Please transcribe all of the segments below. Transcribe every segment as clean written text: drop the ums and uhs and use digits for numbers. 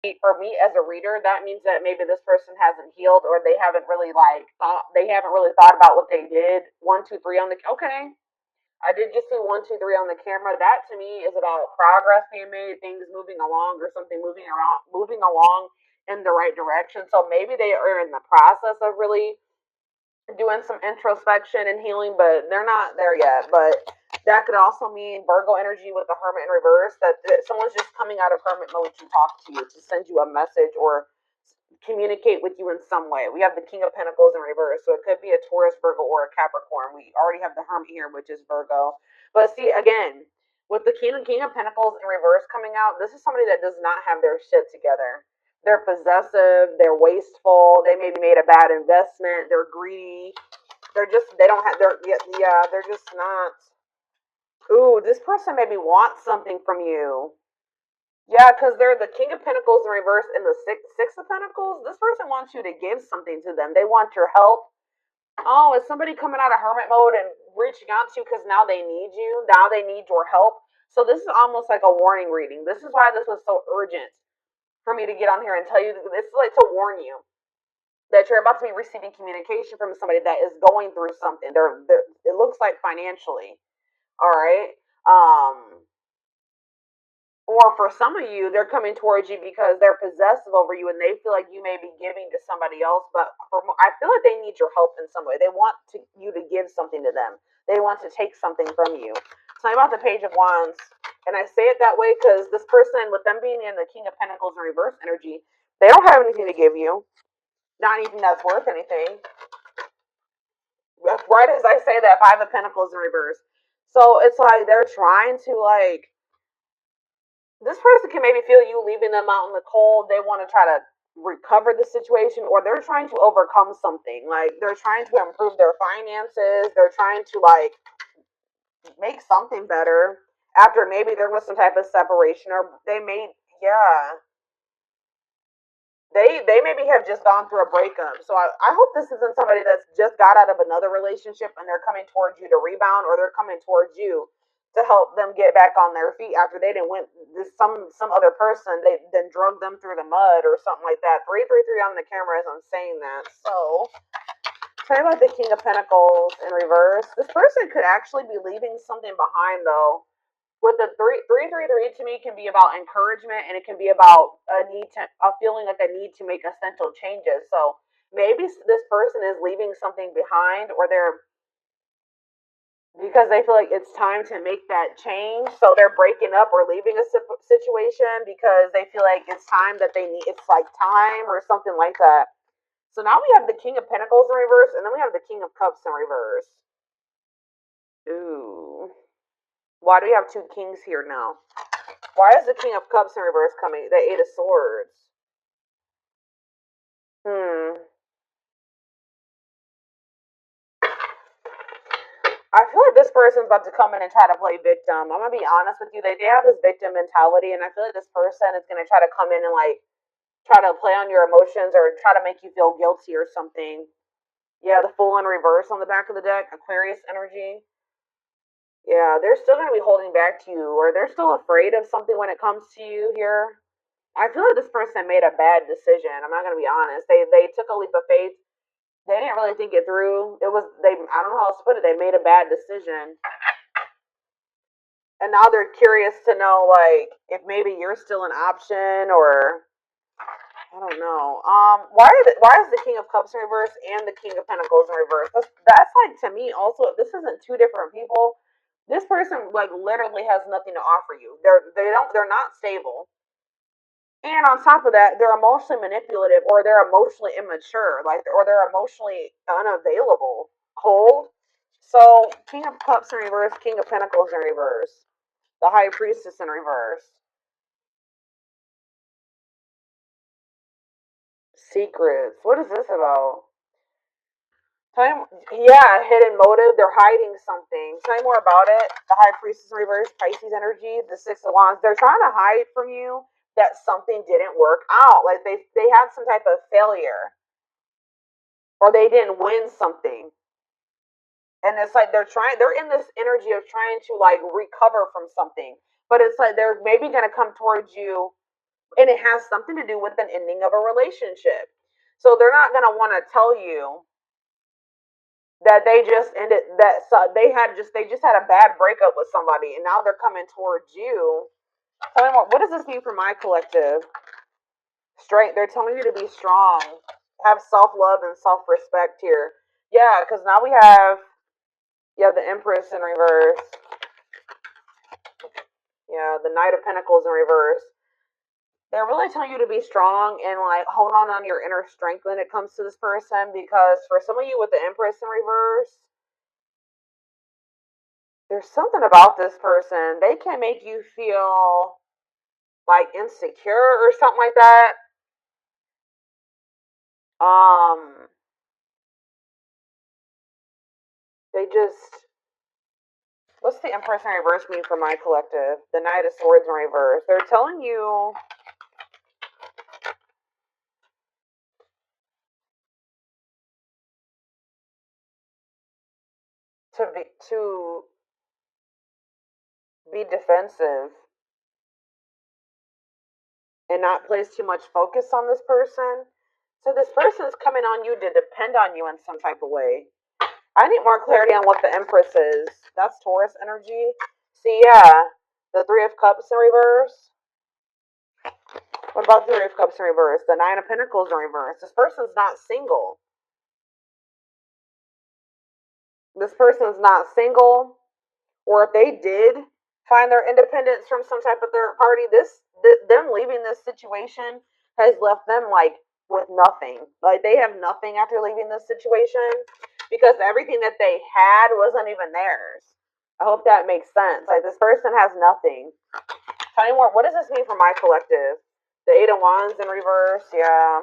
for me as a reader, that means that maybe this person hasn't healed, or they haven't really thought about what they did. 1, 2, 3 on the okay. I did just see 1, 2, 3 on the camera. That to me is about progress being made, things moving along, or something moving along in the right direction. So maybe they are in the process of really doing some introspection and healing, but they're not there yet. But that could also mean Virgo energy with the Hermit in reverse, that someone's just coming out of Hermit mode to talk to you, to send you a message or communicate with you in some way. We have the King of Pentacles in reverse, so it could be a Taurus, Virgo, or a Capricorn. We already have the Hermit here, which is Virgo. But see, again, with the King of Pentacles in reverse coming out, this is somebody that does not have their shit together. They're possessive, they're wasteful, they maybe made a bad investment, they're greedy. They don't have, they're just not. Ooh, this person maybe wants something from you. Yeah, because they're the King of Pentacles in reverse and the Six of Pentacles. This person wants you to give something to them. They want your help. Oh, is somebody coming out of hermit mode and reaching out to you because now they need you? Now they need your help. So this is almost like a warning reading. This is why this was so urgent for me to get on here and tell you. This is like to warn you that you're about to be receiving communication from somebody that is going through something. They're it looks like financially. All right. Or for some of you, they're coming towards you because they're possessive over you and they feel like you may be giving to somebody else. But I feel like they need your help in some way. They want you to give something to them. They want to take something from you. Tell me about the Page of Wands. And I say it that way because this person, with them being in the King of Pentacles in reverse energy, they don't have anything to give you. Not anything that's worth anything. Right as I say that, Five of Pentacles in reverse. So it's like they're trying to this person can maybe feel you leaving them out in the cold. They want to try to recover the situation, or they're trying to overcome something. Like they're trying to improve their finances. They're trying to make something better after maybe there was some type of separation, or they may, yeah, they maybe have just gone through a breakup. So I hope this isn't somebody that's just got out of another relationship and they're coming towards you to rebound, or they're coming towards you to help them get back on their feet after they didn't went this some other person they then drug them through the mud or something like that. 333 on the camera as I'm saying that. So tell me about the King of Pentacles in reverse. This person could actually be leaving something behind though. With the 333 to me can be about encouragement, and it can be about a feeling like a need to make essential changes. So maybe this person is leaving something behind, or they're because they feel like it's time to make that change. So they're breaking up or leaving a situation because they feel like it's time that they need. It's like time or something like that. So now we have the King of Pentacles in reverse, and then we have the King of Cups in reverse. Ooh. Why do we have two kings here now? Why is the King of Cups in reverse coming? The Eight of Swords. Hmm. I feel like this person's about to come in and try to play victim. I'm gonna be honest with you. They have this victim mentality, and I feel like this person is gonna try to come in and try to play on your emotions or try to make you feel guilty or something. Yeah, the Fool in reverse on the back of the deck, Aquarius energy. Yeah, they're still gonna be holding back to you, or they're still afraid of something when it comes to you here. I feel like this person made a bad decision. I'm not gonna be honest. They took a leap of faith. They didn't really think it through. It was they. I don't know how else to put it. They made a bad decision, and now they're curious to know if maybe you're still an option, or I don't know. Why is the King of Cups in reverse and the King of Pentacles in reverse? That's like to me also. If this isn't two different people, this person literally has nothing to offer you. They're not stable. And on top of that, they're emotionally manipulative, or they're emotionally immature, or they're emotionally unavailable, cold. So, King of Cups in reverse, King of Pentacles in reverse, the High Priestess in reverse. Secrets. What is this about? Yeah, hidden motive. They're hiding something. Tell me more about it. The High Priestess in reverse, Pisces energy, the Six of Wands. They're trying to hide from you that something didn't work out. Like they had some type of failure, or they didn't win something. And it's like they're in this energy of trying to recover from something. But it's like they're maybe gonna come towards you And it has something to do with an ending of a relationship. So they're not going to want to tell you that they just ended that, so they just had a bad breakup with somebody and now they're coming towards you. Tell me more. What does this mean for my collective? Strength. They're telling you to be strong, have self love and self respect here. Yeah, because now we have the Empress in reverse. Yeah, the Knight of Pentacles in reverse. They're really telling you to be strong and like hold on your inner strength when it comes to this person, because for some of you with the Empress in reverse, there's something about this person. They can make you feel like insecure or something like that. They just, what's the Empress in reverse mean for my collective? The Knight of Swords in reverse. They're telling you to be defensive and not place too much focus on this person. So this person is coming on you to depend on you in some type of way. I need more clarity on what the Empress is. That's Taurus energy. See, yeah, the Three of Cups in reverse. What about the Three of Cups in reverse? The Nine of Pentacles in reverse. This person's not single. This person's not single. Or if they did find their independence from some type of third party, them leaving this situation has left them like with nothing. Like they have nothing after leaving this situation because everything that they had wasn't even theirs. I hope that makes sense. Like this person has nothing. Tell me more. What does this mean for my collective? The Eight of Wands in reverse. Yeah.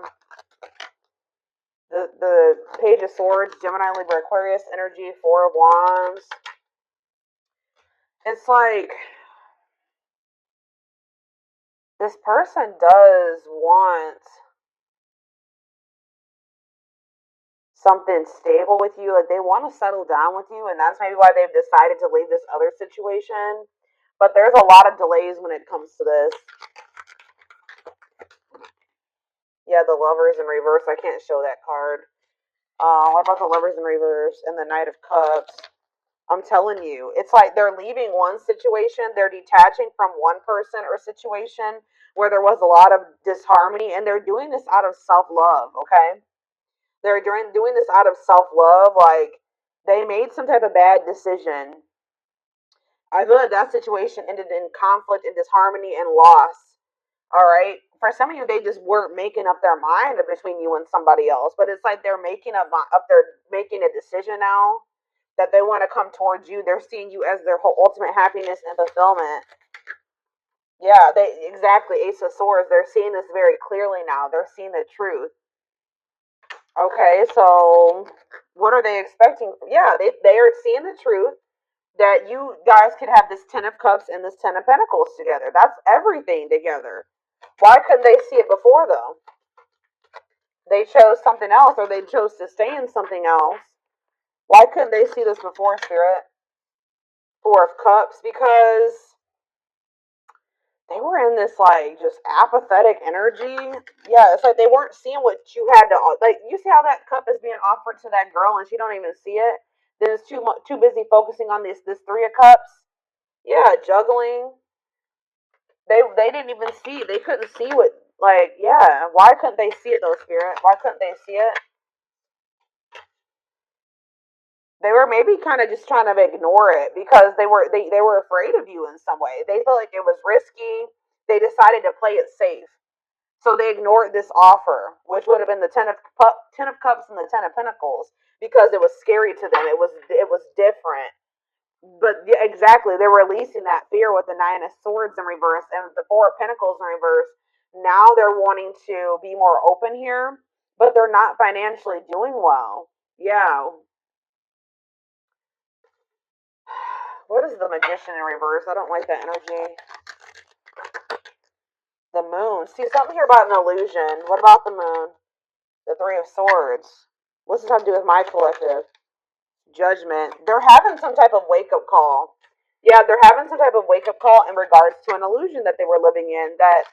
The Page of Swords, Gemini, Libra, Aquarius energy, Four of Wands. It's like this person does want something stable with you. Like they want to settle down with you, and that's maybe why they've decided to leave this other situation. But there's a lot of delays when it comes to this. Yeah, the Lovers in reverse. I can't show that card. What about the Lovers in reverse and the Knight of Cups? I'm telling you, it's like they're leaving one situation, they're detaching from one person or situation where there was a lot of disharmony, and they're doing this out of self love, okay? They're doing this out of self love. Like they made some type of bad decision. I feel like that situation ended in conflict and disharmony and loss. All right. For some of you, they just weren't making up their mind between you and somebody else. But it's like they're they're making a decision now that they want to come towards you. They're seeing you as their whole ultimate happiness and fulfillment. Yeah, they exactly Ace of Swords. They're seeing this very clearly now. They're seeing the truth. Okay, so what are they expecting? Yeah, they are seeing the truth that you guys could have this Ten of Cups and this Ten of Pentacles together. That's everything together. Why couldn't they see it before, though? They chose something else, or they chose to stay in something else. Why couldn't they see this before, Spirit? Four of Cups, because they were in this like just apathetic energy. Yeah, it's like they weren't seeing what you had to like. You see how that cup is being offered to that girl and she don't even see it. Then it's too busy focusing on this Three of Cups. Yeah, juggling. They didn't even see. They couldn't see what like. Yeah, why couldn't they see it though, Spirit? Why couldn't they see it? They were maybe kind of just trying to ignore it because they were afraid of you in some way. They felt like it was risky. They decided to play it safe. So they ignored this offer, which would have been the Ten of Cups and the Ten of Pentacles, because it was scary to them. It was different. But yeah, exactly, they're releasing that fear with the Nine of Swords in reverse and the Four of Pentacles in reverse. Now they're wanting to be more open here, but they're not financially doing well. Yeah. What is the Magician in reverse? I don't like that energy. The Moon. See, something here about an illusion. What about the Moon? The Three of Swords. What's this have to do with my collective? Judgment. They're having some type of wake up call. Yeah, they're having some type of wake up call in regards to an illusion that they were living in. That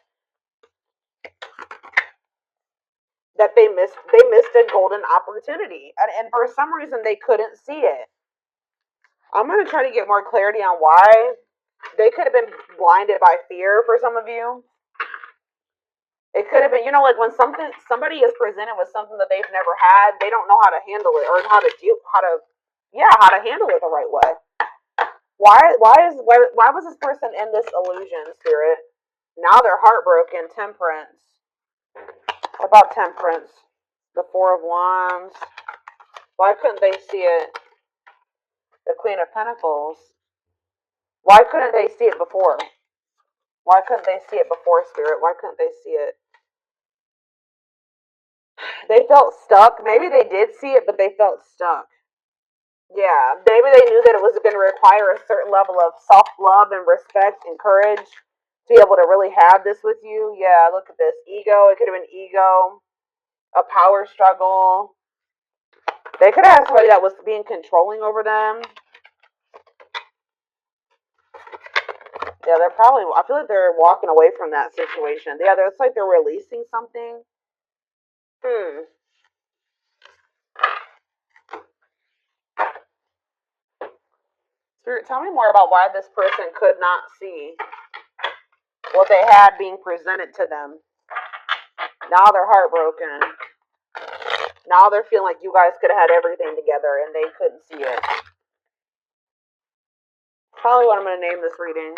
that they missed a golden opportunity, and for some reason they couldn't see it. I'm going to try to get more clarity on why. They could have been blinded by fear for some of you. It could have been, like when somebody is presented with something that they've never had, they don't know how to handle it or how to handle it the right way. Why was this person in this illusion, spirit? Now they're heartbroken. Temperance. What about temperance? The Four of Wands. Why couldn't they see it? The Queen of Pentacles. Why couldn't they see it before? Why couldn't they see it before, spirit? Why couldn't they see it? They felt stuck. Maybe they did see it, but they felt stuck. Yeah, maybe they knew that it was going to require a certain level of self-love and respect and courage to be able to really have this with you. Yeah, look at this. Ego. It could have been ego, a power struggle. They could have had somebody that was being controlling over them. Yeah, I feel like they're walking away from that situation. Yeah, it's like they're releasing something. Spirit, tell me more about why this person could not see what they had being presented to them. Now they're heartbroken. Now they're feeling like you guys could have had everything together and they couldn't see it. Probably what I'm going to name this reading.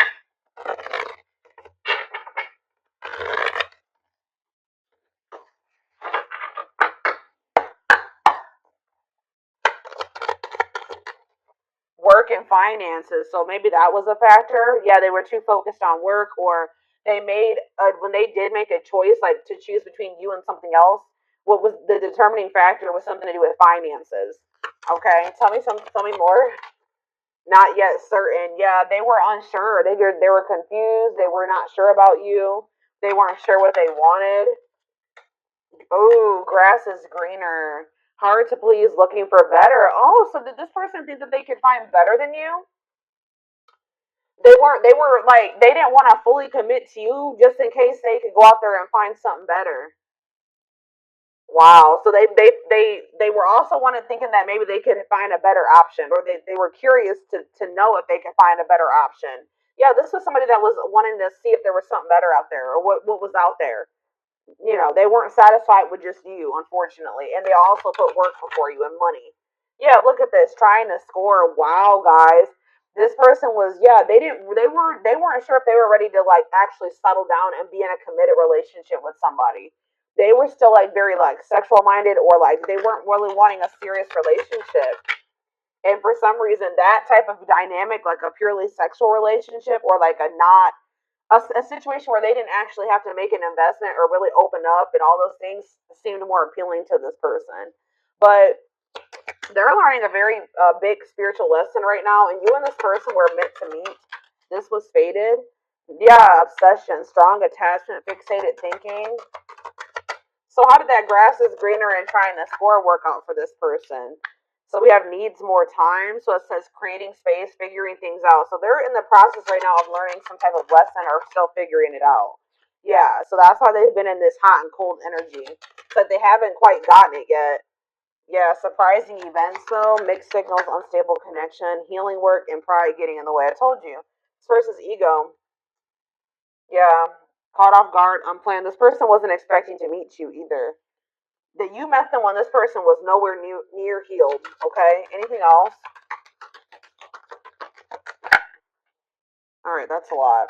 Work and finances. So maybe that was a factor. Yeah, they were too focused on work, or they made when they did make a choice, like to choose between you and something else. What was the determining factor was something to do with finances. Okay, tell me more. Not yet certain. Yeah, they were unsure. They were confused. They were not sure about you. They weren't sure what they wanted. Oh, grass is greener. Hard to please, looking for better. Oh, so did this person think that they could find better than you? They were like, they didn't want to fully commit to you just in case they could go out there and find something better. Wow. So they were also wanted thinking that maybe they could find a better option, or they were curious to know if they could find a better option. Yeah, this was somebody that was wanting to see if there was something better out there, or what was out there. They weren't satisfied with just you, unfortunately, and they also put work before you and money. Yeah, look at this, trying to score. Wow, guys, this person was, yeah, they weren't sure if they were ready to like actually settle down and be in a committed relationship with somebody. They were still like very like sexual minded, or like they weren't really wanting a serious relationship. And for some reason, that type of dynamic, like a purely sexual relationship, or like a not a situation where they didn't actually have to make an investment or really open up and all those things, seemed more appealing to this person. But they're learning a very big spiritual lesson right now, and you and this person were meant to meet. This was fated. Yeah, obsession, strong attachment, fixated thinking. So how did that grass is greener and trying to score work out for this person? So we have needs more time. So it says creating space, figuring things out. So they're in the process right now of learning some type of lesson or still figuring it out. Yeah, so that's why they've been in this hot and cold energy. But they haven't quite gotten it yet. Yeah, surprising events though, mixed signals, unstable connection, healing work, and pride getting in the way. I told you. This person's ego. Yeah, caught off guard, unplanned. This person wasn't expecting to meet you either. That you met them when this person was nowhere near healed. Okay. Anything else? All right, that's a lot.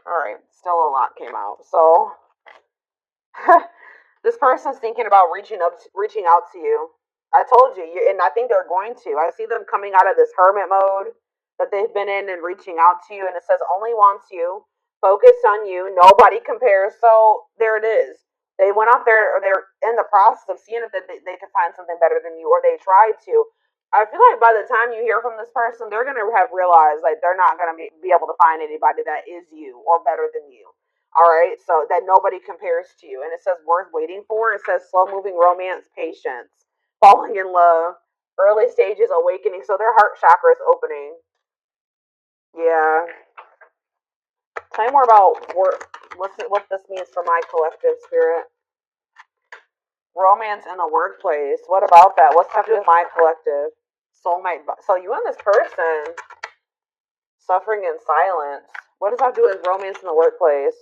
All right, still a lot came out. So this person's thinking about reaching out to you. I told you, and I think they're going to. I see them coming out of this hermit mode that they've been in and reaching out to you, and it says only wants you, focused on you, nobody compares. So there it is. They went out there, or they're in the process of seeing if they could find something better than you, or they tried to. I feel like by the time you hear from this person, they're gonna have realized like they're not gonna be able to find anybody that is you or better than you. All right, so that nobody compares to you. And it says worth waiting for. It says slow moving romance, patience, falling in love, early stages awakening. So their heart chakra is opening. Yeah. Tell me more about work. What this means for my collective spirit. Romance in the workplace. What about that? What's that to do with my collective? Soulmate. So you and this person suffering in silence. What does that do with romance in the workplace?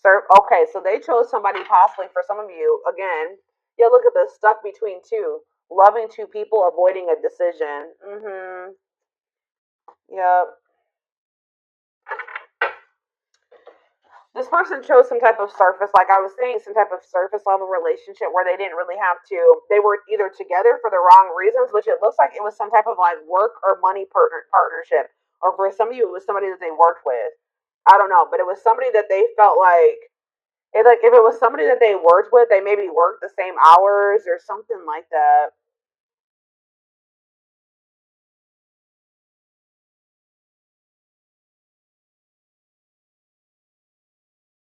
Sir, okay, so they chose somebody possibly for some of you. Again, yeah, look at this. Stuck between two. Loving two people, avoiding a decision. Mm-hmm. Yep. This person chose some type of surface, like I was saying, some type of surface level relationship where they didn't really have to. They were either together for the wrong reasons, which it looks like it was some type of like work or money partnership, or for some of you, it was somebody that they worked with. I don't know, but it was somebody that they felt like if it was somebody that they worked with, they maybe worked the same hours or something like that.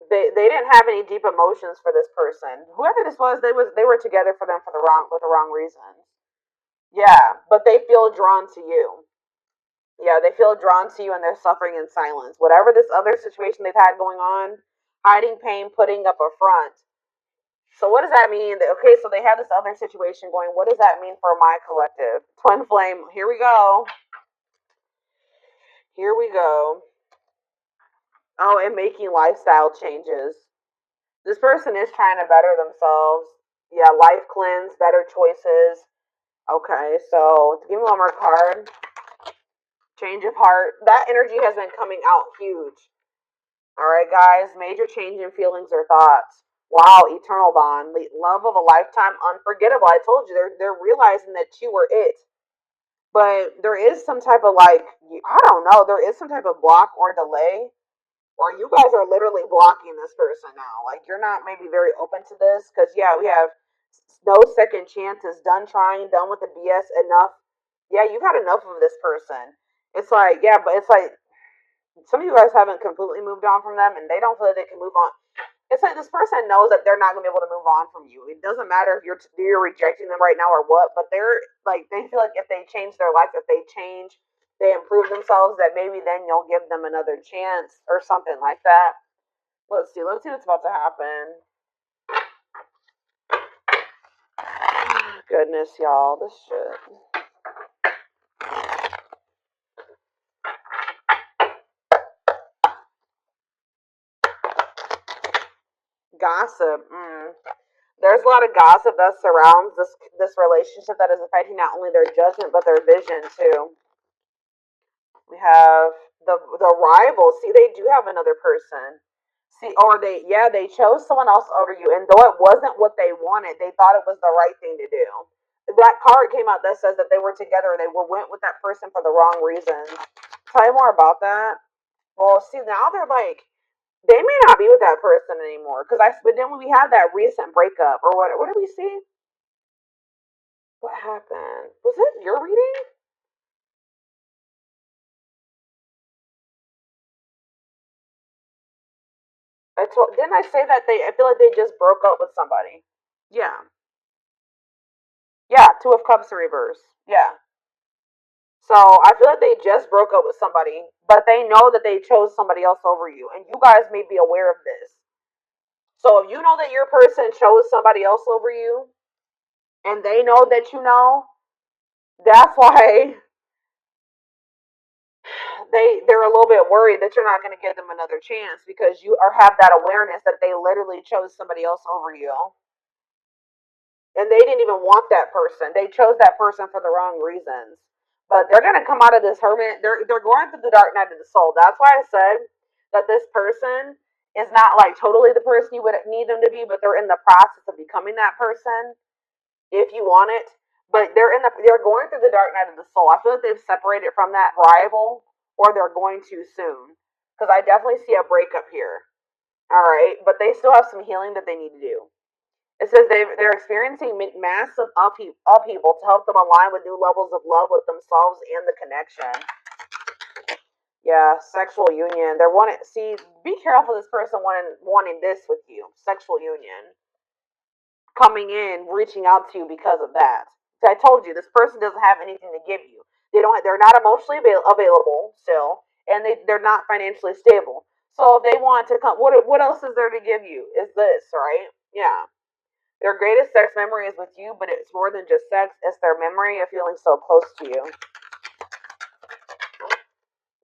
They didn't have any deep emotions for this person. Whoever this was, they were together for them for the wrong with the wrong reasons. Yeah, but they feel drawn to you. Yeah, they feel drawn to you and they're suffering in silence. Whatever this other situation they've had going on, hiding pain, putting up a front. So what does that mean? Okay, so they have this other situation going. What does that mean for my collective? Twin flame. Here we go. Here we go. Oh, and making lifestyle changes. This person is trying to better themselves. Yeah, life cleanse, better choices. Okay, so give me one more card. Change of heart. That energy has been coming out huge. All right, guys. Major change in feelings or thoughts. Wow, eternal bond, love of a lifetime, unforgettable. I told you they're realizing that you were it, but there is some type of like I don't know. There is some type of block or delay, or you guys are literally blocking this person now. Like you're not maybe very open to this because yeah, we have no second chances. Done trying, done with the BS. Enough. Yeah, you've had enough of this person. It's like yeah, but it's like some of you guys haven't completely moved on from them, and they don't feel like they can move on. It's like this person knows that they're not going to be able to move on from you. It doesn't matter if you're rejecting them right now or what, but they're like they feel like if they change their life, if they change, they improve themselves, that maybe then you'll give them another chance or something like that. Let's see. Let's see what's about to happen. Goodness, y'all, this shit. Gossip. There's a lot of gossip that surrounds this relationship that is affecting not only their judgment but their vision too. We have the rival. See, they do have another person. See, or they chose someone else over you, and though it wasn't what they wanted, they thought it was the right thing to do. That card came out that says that they were together and they went with that person for the wrong reasons. Tell you more about that. Well, see, now they're like they may not be with that person anymore because but then when we had that recent breakup or what did we see? What happened? Was it your reading? Didn't I say that I feel like they just broke up with somebody. Yeah. Yeah, Two of Cups reverse. Yeah. So I feel like they just broke up with somebody, but they know that they chose somebody else over you, and you guys may be aware of this. So if you know that your person chose somebody else over you, and they know that you know, that's why they're a little bit worried that you're not going to give them another chance because you are have that awareness that they literally chose somebody else over you. And they didn't even want that person. They chose that person for the wrong reasons. But they're gonna come out of this hermit. They're going through the dark night of the soul. That's why I said that this person is not like totally the person you would need them to be, but they're in the process of becoming that person if you want it. But they're going through the dark night of the soul. I feel like they've separated from that rival, or they're going to soon. Because I definitely see a breakup here. All right, but they still have some healing that they need to do. It says they're experiencing massive upheaval to help them align with new levels of love with themselves and the connection. Yeah, sexual union. They're wanting. See, be careful. This person wanting this with you. Sexual union coming in, reaching out to you because of that. So I told you this person doesn't have anything to give you. They don't. They're not emotionally available still, and they're not financially stable. So if they want to come, what else is there to give you? Is this right? Yeah. Their greatest sex memory is with you, but it's more than just sex. It's their memory of feeling so close to you.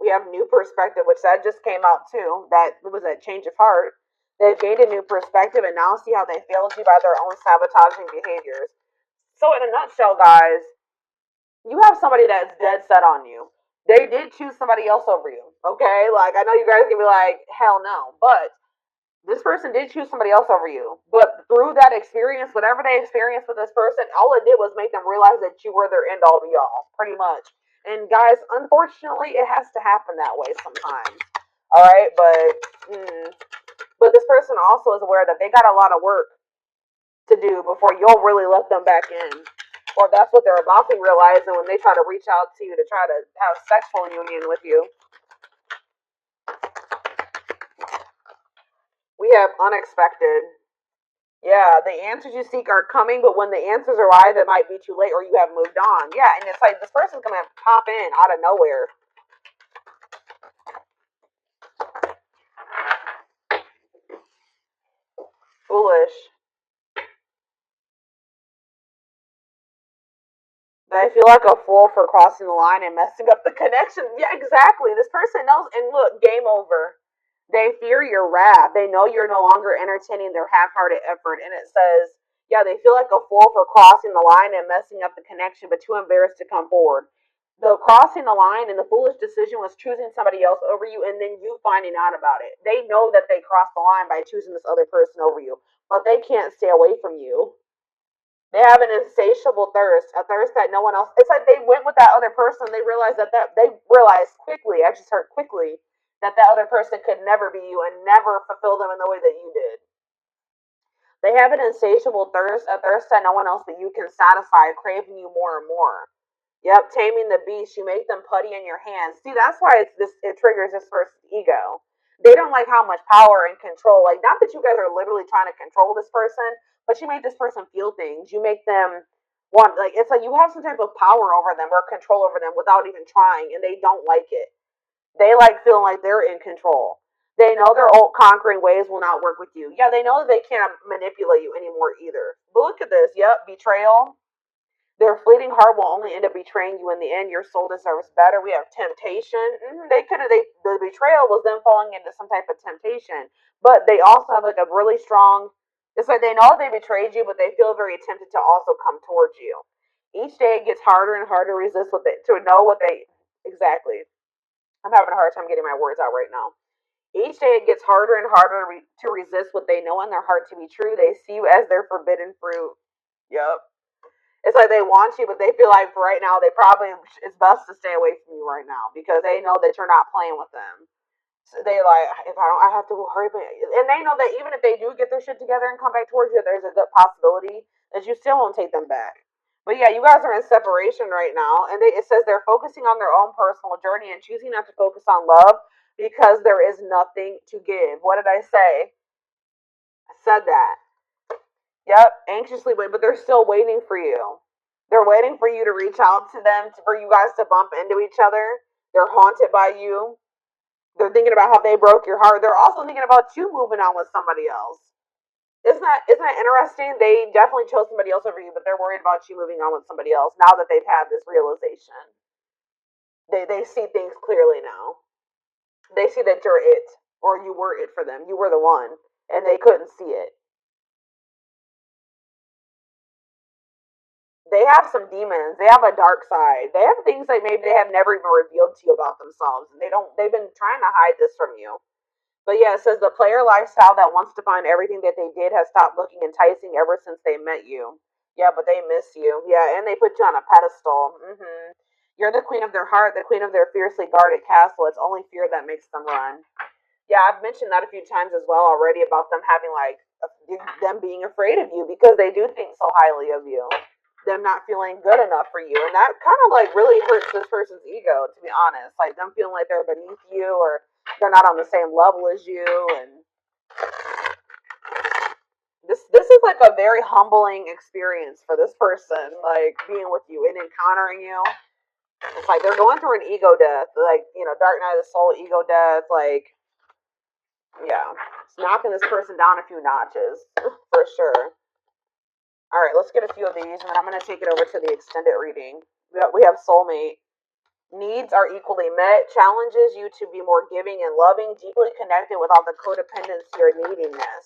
We have new perspective, which that just came out too. That was a change of heart. They've gained a new perspective and now see how they failed you by their own sabotaging behaviors. So in a nutshell, guys, you have somebody that's dead set on you. They did choose somebody else over you. Okay? Like I know you guys can be like, hell no. But this person did choose somebody else over you. But through that experience, whatever they experienced with this person, all it did was make them realize that you were their end all be all, pretty much. And guys, unfortunately, it has to happen that way sometimes. All right, but this person also is aware that they got a lot of work to do before you'll really let them back in. Or that's what they're about to realize, and when they try to reach out to you to try to have sexual union with you. We have unexpected. Yeah, the answers you seek are coming, but when the answers arrive, it might be too late or you have moved on. Yeah, and it's like this person's gonna pop in out of nowhere. Foolish. They feel like a fool for crossing the line and messing up the connection. Yeah, exactly. This person knows, and look, game over. They fear your wrath. They know you're no longer entertaining their half-hearted effort, and it says, yeah, they feel like a fool for crossing the line and messing up the connection, but too embarrassed to come forward. The crossing the line and the foolish decision was choosing somebody else over you, and then you finding out about it. They know that they crossed the line by choosing this other person over you, but they can't stay away from you. They have an insatiable thirst, a thirst that no one else. It's like they went with that other person. They realized that they realized quickly. I just heard quickly that other person could never be you and never fulfill them in the way that you did. They have an insatiable thirst, a thirst that no one else but you can satisfy, craving you more and more. Yep, taming the beast. You make them putty in your hands. See, that's why it's this. It triggers this person's ego. They don't like how much power and control. Like, not that you guys are literally trying to control this person, but you make this person feel things. You make them want. Like, it's like you have some type of power over them or control over them without even trying, and they don't like it. They like feeling like they're in control. They know their old conquering ways will not work with you. Yeah, they know that they can't manipulate you anymore either. But look at this. Yep, betrayal. Their fleeting heart will only end up betraying you in the end. Your soul deserves better. We have temptation. They could have. The betrayal was them falling into some type of temptation, but they also have like a really strong. It's like they know they betrayed you, but they feel very tempted to also come towards you. Each day it gets harder and harder to resist what they to know what they exactly. I'm having a hard time getting my words out right now. Each day it gets harder and harder to resist what they know in their heart to be true. They see you as their forbidden fruit. Yep. It's like they want you, but they feel like right now they probably it's best to stay away from you right now because they know that you're not playing with them. So they like if I don't, I have to hurry. And they know that even if they do get their shit together and come back towards you, there's a good possibility that you still won't take them back. But yeah, you guys are in separation right now, and it says they're focusing on their own personal journey and choosing not to focus on love because there is nothing to give. What did I say? I said that. Yep, anxiously wait, but they're still waiting for you. They're waiting for you to reach out to them, for you guys to bump into each other. They're haunted by you. They're thinking about how they broke your heart. They're also thinking about you moving on with somebody else. Isn't that interesting? They definitely chose somebody else over you, but they're worried about you moving on with somebody else now that they've had this realization. They see things clearly now. They see that you're it, or you were it for them. You were the one, and they couldn't see it. They have some demons. They have a dark side. They have things that maybe they have never even revealed to you about themselves. They don't. They've been trying to hide this from you. But yeah, it says the player lifestyle that wants to find everything that they did has stopped looking enticing ever since they met you. Yeah, but they miss you. Yeah, and they put you on a pedestal. You're the queen of their heart, the queen of their fiercely guarded castle. It's only fear that makes them run. Yeah, I've mentioned that a few times as well already about them having like them being afraid of you because they do think so highly of you. Them not feeling good enough for you, and that kind of like really hurts this person's ego. To be honest, like them feeling like they're beneath you or they're not on the same level as you, and this is like a very humbling experience for this person, like being with you and encountering you. It's like they're going through an ego death, like dark night of the soul, ego death, like Yeah, it's knocking this person down a few notches for sure. All right, let's get a few of these, and then I'm going to take it over to the extended reading. We have soulmate. Needs are equally met, challenges you to be more giving and loving, deeply connected without the codependency or neediness.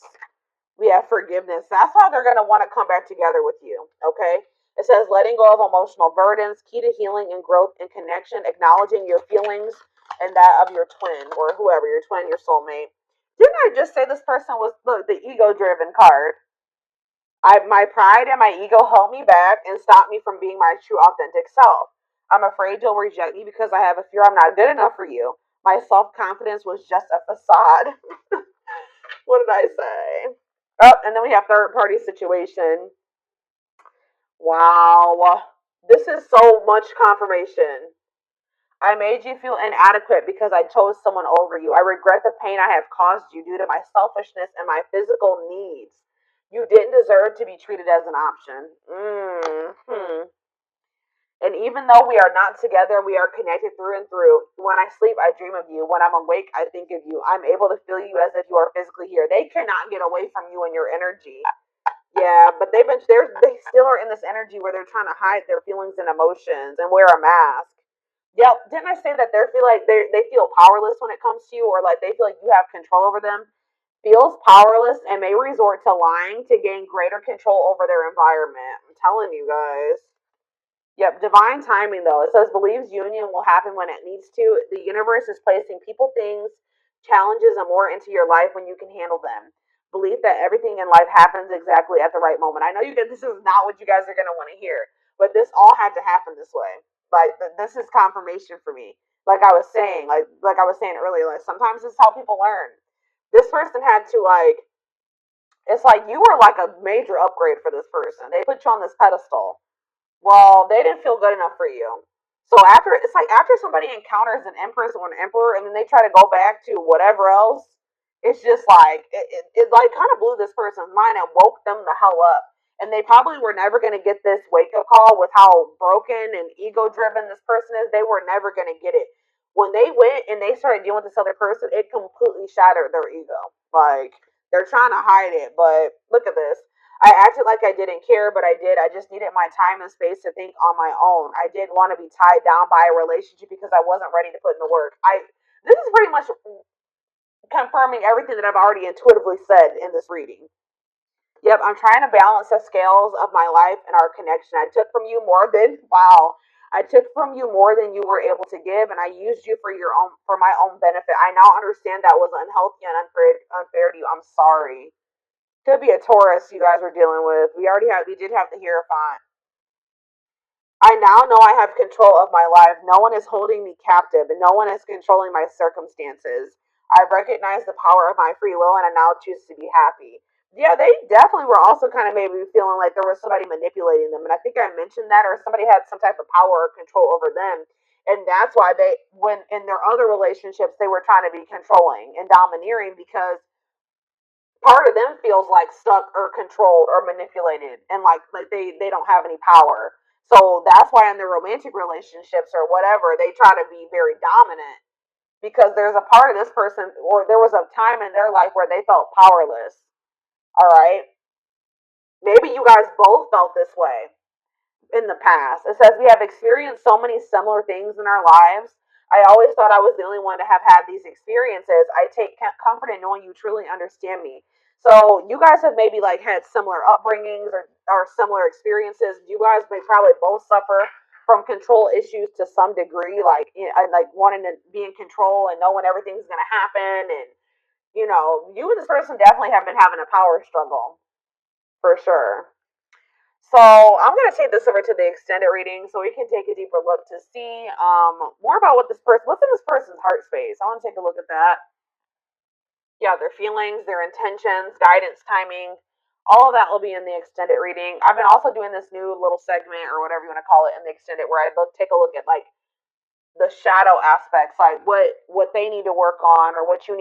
We have forgiveness. That's how they're going to want to come back together with you, okay? It says letting go of emotional burdens, key to healing and growth and connection, acknowledging your feelings and that of your twin or whoever, your twin, your soulmate. Didn't I just say this person was, look, the ego-driven card? My pride and my ego held me back and stopped me from being my true authentic self. I'm afraid you'll reject me because I have a fear I'm not good enough for you. My self-confidence was just a facade. What did I say? Oh, and then we have third party situation. Wow. This is so much confirmation. I made you feel inadequate because I chose someone over you. I regret the pain I have caused you due to my selfishness and my physical needs. You didn't deserve to be treated as an option. And even though we are not together, we are connected through and through. When I sleep, I dream of you. When I'm awake, I think of you. I'm able to feel you as if you are physically here. They cannot get away from you and your energy. Yeah, but they still are in this energy where they're trying to hide their feelings and emotions and wear a mask. Yep, didn't I say that they feel like they feel powerless when it comes to you, or like they feel like you have control over them? Feels powerless and may resort to lying to gain greater control over their environment. I'm telling you guys. Yep, divine timing though. It says believes union will happen when it needs to. The universe is placing people, things, challenges, and more into your life when you can handle them. Belief that everything in life happens exactly at the right moment. I know you guys, this is not what you guys are gonna want to hear, but this all had to happen this way. Like this is confirmation for me. Like I was saying earlier, like sometimes this is how people learn. This person had to like. It's like you were like a major upgrade for this person. They put you on this pedestal, well, they didn't feel good enough for you. So after it's like after somebody encounters an empress or an emperor and then they try to go back to whatever else, it's just like it like kind of blew this person's mind and woke them the hell up. And they probably were never gonna get this wake up call with how broken and ego driven this person is. They were never gonna get it. When they went and they started dealing with this other person, it completely shattered their ego. Like they're trying to hide it, but look at this. I acted like I didn't care, but I did. I just needed my time and space to think on my own. I didn't want to be tied down by a relationship because I wasn't ready to put in the work. This is pretty much confirming everything that I've already intuitively said in this reading. Yep, I'm trying to balance the scales of my life and our connection. I took from you more than wow. I took from you more than you were able to give, and I used you for my own benefit. I now understand that was unhealthy and unfair to you. I'm sorry. Could be a Taurus you guys were dealing with. We did have the Hierophant. I now know I have control of my life. No one is holding me captive, and no one is controlling my circumstances. I've recognized the power of my free will, and I now choose to be happy. Yeah, they definitely were also kind of maybe feeling like there was somebody manipulating them, and I think I mentioned that, or somebody had some type of power or control over them, and that's why when in their other relationships, they were trying to be controlling and domineering because part of them feels like stuck or controlled or manipulated and like they don't have any power. So that's why in their romantic relationships or whatever they try to be very dominant because there's a part of this person or there was a time in their life where they felt powerless. All right, maybe you guys both felt this way in the past. It says we have experienced so many similar things in our lives. I always thought I was the only one to have had these experiences. I take comfort in knowing you truly understand me. So you guys have maybe like had similar upbringings or similar experiences. You guys may probably both suffer from control issues to some degree, like like wanting to be in control and knowing everything's gonna happen. And you and this person definitely have been having a power struggle for sure. So I'm gonna take this over to the extended reading so we can take a deeper look to see more about what's in this person's heart space. I want to take a look at that. Yeah, their feelings, their intentions, guidance, timing, all of that will be in the extended reading. I've been also doing this new little segment or whatever you want to call it in the extended where I take a look at like the shadow aspects, like what they need to work on or what you need.